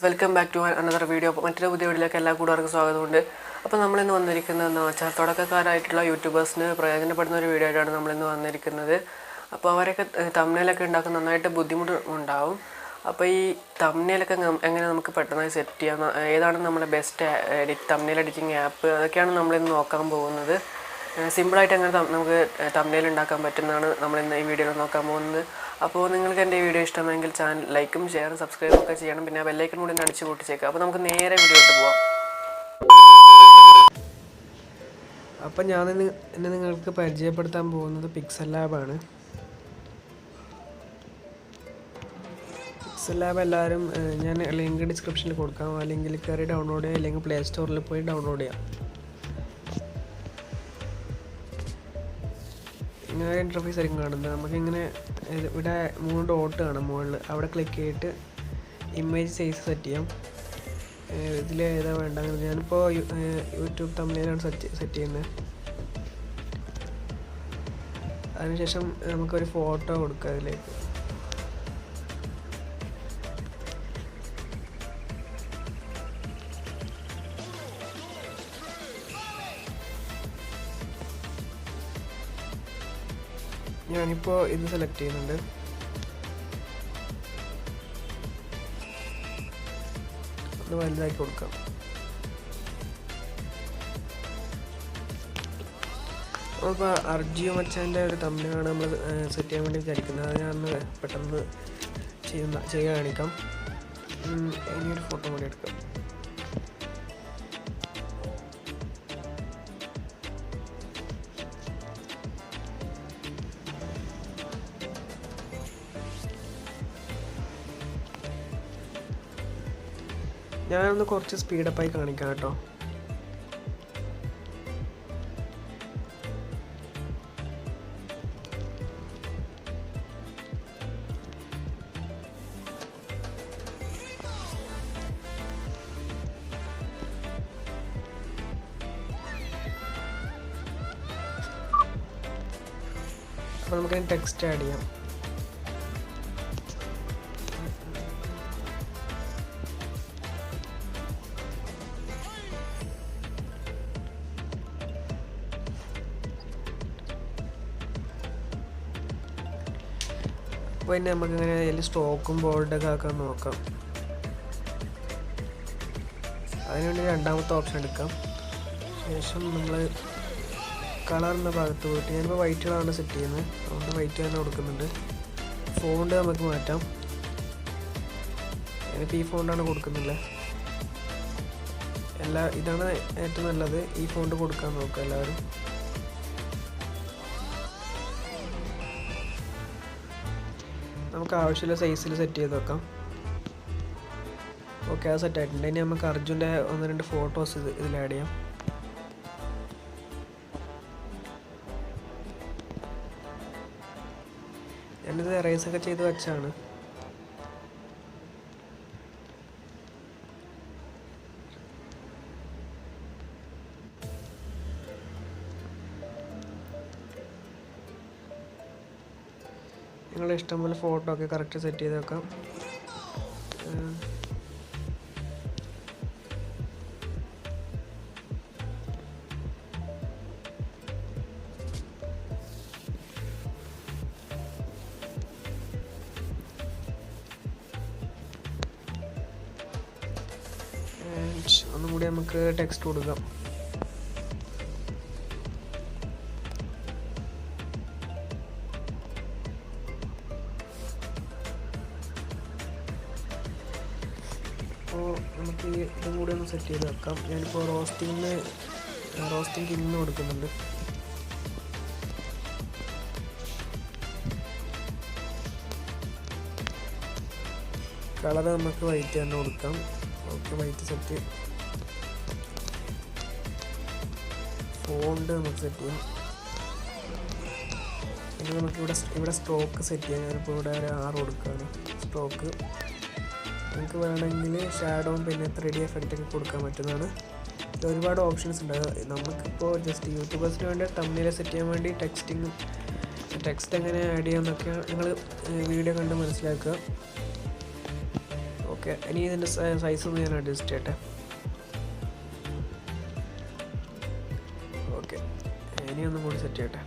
Welcome back to another video. മറ്റൊരു പുതിയ വീഡിയോയിലേക്ക് എല്ലാ കൂട്ടുകാർക്കും സ്വാഗതമുണ്ട്. അപ്പോൾ നമ്മളിന്ന് വന്നിരിക്കുന്നതെന്ന് വെച്ചാൽ തുടക്കക്കാരായിട്ടുള്ള യൂട്യൂബേഴ്സിന് പ്രയോജനപ്പെടുന്ന ഒരു വീഡിയോ ആയിട്ടാണ് നമ്മളിന്ന് വന്നിരിക്കുന്നത്. അപ്പോൾ അവരൊക്കെ തംബ്നെയിലൊക്കെ ഉണ്ടാക്കാൻ നന്നായിട്ട് ബുദ്ധിമുട്ട് ഉണ്ടാവും. അപ്പോൾ ഈ തംബ്നെയിലൊക്കെ എങ്ങനെ നമുക്ക് പെട്ടെന്ന് സെറ്റ് ചെയ്യാം, ഏതാണ് നമ്മുടെ ബെസ്റ്റ് തംബ്നെയിൽ എഡിറ്റിംഗ് ആപ്പ്, അതൊക്കെയാണ് നമ്മളിന്ന് നോക്കാൻ പോകുന്നത്. സിമ്പിളായിട്ട് എങ്ങനെ നമുക്ക് തംബ്നെയിൽ ഉണ്ടാക്കാൻ പറ്റുന്നതാണ് നമ്മളിന്ന് ഈ വീഡിയോയിൽ നോക്കാൻ പോകുന്നത്. അപ്പോൾ നിങ്ങൾക്ക് എൻ്റെ ഈ വീഡിയോ ഇഷ്ടമെങ്കിൽ ചാനൽ ലൈക്കും ഷെയറും സബ്സ്ക്രൈബും ഒക്കെ ചെയ്യണം. പിന്നെ ബെല്ലൈക്കൺ കൂടി അടിച്ച് പൊട്ടിച്ചേക്കാം. അപ്പോൾ നമുക്ക് നേരെ വീഡിയോയിട്ട് പോവാം. അപ്പം ഞാൻ ഇന്ന് നിങ്ങൾക്ക് പരിചയപ്പെടുത്താൻ പോകുന്നത് പിക്സൽ ലാബാണ്. പിക്സൽ ലാബ് എല്ലാവരും ഞാൻ ലിങ്ക് ഡിസ്ക്രിപ്ഷനിൽ കൊടുക്കാം. ആ ലിങ്കിൽ കയറി ഡൗൺലോഡ് ചെയ്യാം, അല്ലെങ്കിൽ പ്ലേ സ്റ്റോറിൽ പോയി ഡൗൺലോഡ് ചെയ്യാം. ഇങ്ങനെ ഇൻ്റർഫേസ് ആയിരിക്കും കാണുന്നത്. നമുക്കിങ്ങനെ ഇവിടെ 3 ഡോട്ട് കാണാം മുകളിൽ, അവിടെ ക്ലിക്ക് ചെയ്തിട്ട് ഇമേജ് സൈസ് സെറ്റ് ചെയ്യാം. ഇതിൽ ഏതാ വേണ്ട, ഞാനിപ്പോൾ യൂട്യൂബ് തംബ്നെയിലാണ് സെറ്റ് ചെയ്യുന്നത്. അതിനുശേഷം നമുക്കൊരു ഫോട്ടോ കൊടുക്കാം അതിലേക്ക്. ഞാനിപ്പോൾ ഇത് സെലക്ട് ചെയ്യുന്നുണ്ട്. ഒന്ന് വലുതാക്കി കൊടുക്കാം. അപ്പോൾ അർജിയോ മച്ചാൻ്റെ ഒരു തംബ്നെയിലാണ് നമ്മൾ സെറ്റ് ചെയ്യാൻ വേണ്ടി വിചാരിക്കുന്നത്. അത് ഞാൻ പെട്ടെന്ന് ചെയ്യാൻ കാണിക്കാം. ഇനിയൊരു ഫോട്ടോ കൂടി എടുക്കാം. ഞാനൊന്ന് കുറച്ച് സ്പീഡപ്പായി കാണിക്കാം കേട്ടോ. അപ്പോൾ നമുക്ക് ടെക്സ്റ്റ് ആഡ് ചെയ്യാം. അപ്പോൾ പിന്നെ നമുക്കിങ്ങനെ അതിൽ സ്റ്റോക്കും ബോൾഡൊക്കെ ആക്കാൻ നോക്കാം. അതിനുവേണ്ടി രണ്ടാമത്തെ ഓപ്ഷൻ എടുക്കാം. ശേഷം നമ്മൾ കളർ എന്ന ഭാഗത്ത് പോയിട്ട്, ഞാനിപ്പോൾ വൈറ്റ് കളറാണ് സെറ്റ് ചെയ്യുന്നത്, അതുകൊണ്ട് വൈറ്റ് തന്നെ കൊടുക്കുന്നുണ്ട്. ഫോണ്ട് നമുക്ക് മാറ്റാം. ഞാനിപ്പോൾ ഈ ഫോണ്ടാണ് കൊടുക്കുന്നില്ല. ഇതാണ് ഏറ്റവും നല്ലത്. ഈ ഫോണ്ട് കൊടുക്കാൻ നോക്കുക എല്ലാവരും. നമുക്ക് ആവശ്യമുള്ള സൈസിൽ സെറ്റ് ചെയ്ത് വെക്കാം. ഓക്കെ, അത് സെറ്റ് ആയിട്ടുണ്ട്. ഇനി നമുക്ക് അർജുൻ്റെ 1-2 ഫോട്ടോസ് ഇതിൽ ആഡ് ചെയ്യാം. ഞാനിത് എറേസൊക്കെ ചെയ്ത് വെച്ചാണ്. നിങ്ങളുടെ ഇഷ്ടംപോലെ ഫോട്ടോ ഒക്കെ കറക്റ്റ് സെറ്റ് ചെയ്ത് വെക്കാം. ഒന്നും കൂടി നമുക്ക് ടെക്സ്റ്റ് കൊടുക്കാം. അപ്പോൾ നമുക്ക് ഇതും കൂടി ഒന്ന് സെറ്റ് ചെയ്ത് വെക്കാം. ഞാനിപ്പോൾ റോസ്റ്റിംഗ് കിങ് കൊടുക്കുന്നുണ്ട്. കളർ നമുക്ക് വൈറ്റ് തന്നെ കൊടുക്കാം. Okay, white set. ഫോണ്ട് നമുക്ക് സെറ്റ് ചെയ്യാം. പിന്നെ നമുക്ക് ഇവിടെ സ്ട്രോക്ക് സെറ്റ് ചെയ്യാം. ഞാനിപ്പോൾ ഇവിടെ ഒരു 6 കൊടുക്കുകയാണ് സ്ട്രോക്ക്. നമുക്ക് വേണമെങ്കിൽ ഷാഡോവും പിന്നെ 3D എഫക്റ്റ് ഒക്കെ കൊടുക്കാൻ പറ്റുന്നതാണ്. ഇത് ഒരുപാട് ഓപ്ഷൻസ് ഉണ്ട്. നമുക്കിപ്പോൾ ജസ്റ്റ് യൂട്യൂബേഴ്സിന് വേണ്ടി തംബ്നെയിൽ സെറ്റ് ചെയ്യാൻ വേണ്ടി ടെക്സ്റ്റ് എങ്ങനെ ആഡ് ചെയ്യാമെന്നൊക്കെ നിങ്ങൾ വീഡിയോ കണ്ട് മനസ്സിലാക്കുക. ഓക്കെ, ഇനി ഇതിൻ്റെ സൈസ് ഒന്ന് ഞാൻ അഡ്ജസ്റ്റ് ചെയ്യട്ടെ. ഓക്കെ, ഇനി ഒന്നും കൂടി സെറ്റ് ചെയ്യട്ടെ.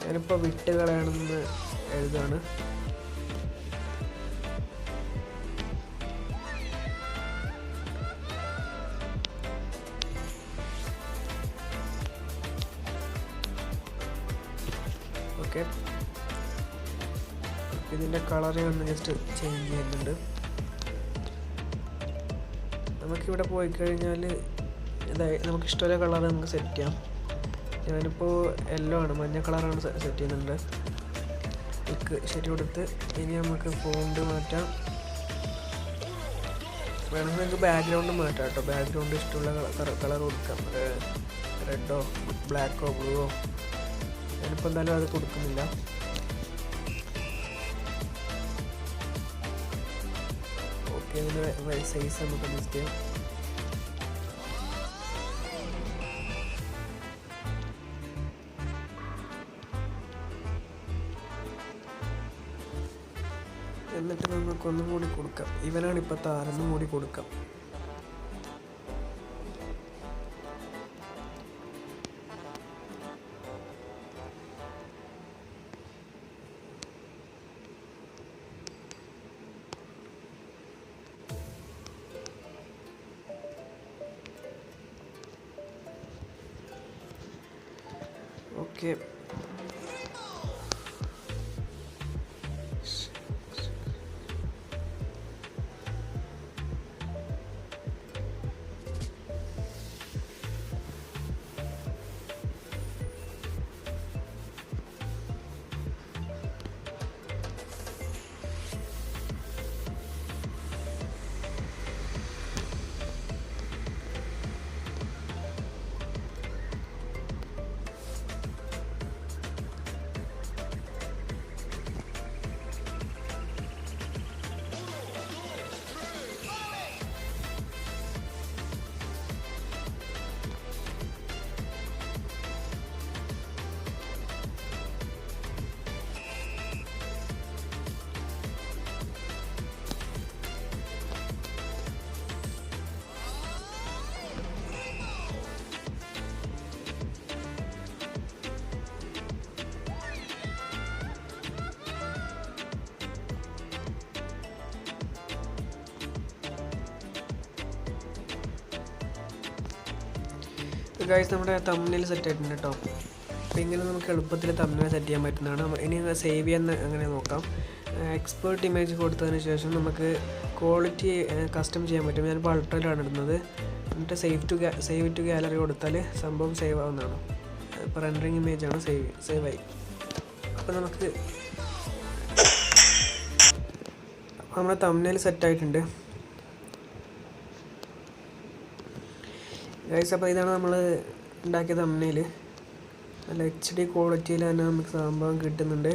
ഞാനിപ്പോൾ വിട്ട് കളയണമെന്ന് എഴുതാണ്. ഓക്കെ, ഇതിൻ്റെ കളറ് ഒന്ന് ജസ്റ്റ് ചേഞ്ച് ചെയ്യുന്നുണ്ട്. നമുക്കിവിടെ പോയി കഴിഞ്ഞാൽ നമുക്കിഷ്ടമുള്ള കളർ നമുക്ക് സെറ്റ് ചെയ്യാം. ഞാനിപ്പോൾ യെല്ലോ ആണ്, മഞ്ഞ കളറാണ് സെറ്റ് ചെയ്യുന്നുണ്ട്. ശരി കൊടുത്ത് ഇനി നമുക്ക് ഫോണ്ട് മാറ്റാം. വേണമെങ്കിൽ നിങ്ങൾക്ക് ബാക്ക്ഗ്രൗണ്ട് മാറ്റാം കേട്ടോ. ബാക്ക്ഗ്രൗണ്ട് ഇഷ്ടമുള്ള കളർ കൊടുക്കാം, റെഡോ ബ്ലാക്കോ ബ്ലൂവോ. ഞാനിപ്പോൾ എന്തായാലും അത് കൊടുക്കുന്നില്ല. ഓക്കെ, ഇതിൻ്റെ സൈസ് നമുക്ക് അഡ്ജസ്റ്റ് ചെയ്യാം. എന്നിട്ട് നമുക്കൊന്നും കൂടി കൊടുക്കാം. ഇവനാണ് ഇപ്പോൾ താരൊന്നും കൂടി കൊടുക്കാം. ഓക്കെ, ഗൈസ് നമ്മുടെ തംബ്നെയിൽ സെറ്റ് ആയിട്ടുണ്ട് കേട്ടോ. അപ്പോൾ ഇങ്ങനെ നമുക്ക് എളുപ്പത്തിൽ തംബ്നെയിൽ സെറ്റ് ചെയ്യാൻ പറ്റുന്നതാണ്. ഇനി സേവ് ചെയ്യാൻ അങ്ങനെ നോക്കാം. എക്സ്പോർട്ട് ഇമേജ് കൊടുത്തതിന് ശേഷം നമുക്ക് ക്വാളിറ്റി കസ്റ്റം ചെയ്യാൻ പറ്റും. ഞാനിപ്പോൾ അൾട്രയിലാണ് ഇടുന്നത്. എന്നിട്ട് സേവ് ടു ഗാലറി കൊടുത്താൽ സംഭവം സേവ് ആവുന്നതാണ്. ഇപ്പോൾ റെൻഡറിങ് ഇമേജാണ് സേവ് ആയി. അപ്പോൾ നമ്മുടെ തംബ്നെയിൽ സെറ്റ് ആയിട്ടുണ്ട് ഗൈസ്. അപ്പോൾ ഇതാണ് നമ്മൾ ഉണ്ടാക്കിയ തംബ്നെയിൽ. നല്ല HD ക്വാളിറ്റിയിൽ തന്നെ നമുക്ക് സംഭവം കിട്ടുന്നുണ്ട്.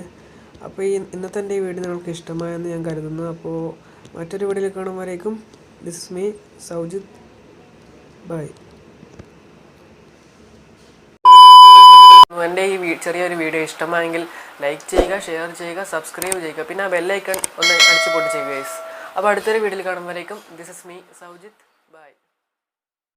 അപ്പോൾ ഇന്നത്തെ എൻ്റെ ഈ വീഡിയോ നിങ്ങൾക്ക് ഇഷ്ടമായെന്ന് ഞാൻ കരുതുന്നു. അപ്പോൾ മറ്റൊരു വീഡിയോയിൽ കാണുമ്പോഴേക്കും ദിസ് ഇസ് മീ സൗജിത്ത്. ബൈ. എൻ്റെ ഈ ചെറിയൊരു വീഡിയോ ഇഷ്ടമായെങ്കിൽ ലൈക്ക് ചെയ്യുക, ഷെയർ ചെയ്യുക, സബ്സ്ക്രൈബ് ചെയ്യുക, പിന്നെ ആ ബെല്ലൈക്കൺ ഒന്ന് അടിച്ച് പൊട്ടിച്ചേക്കുക ഗൈസ്. അപ്പോൾ അടുത്തൊരു വീഡിയോയിൽ കാണുമ്പോഴേക്കും ദിസ് ഇസ് മീ സൗജിത്ത്.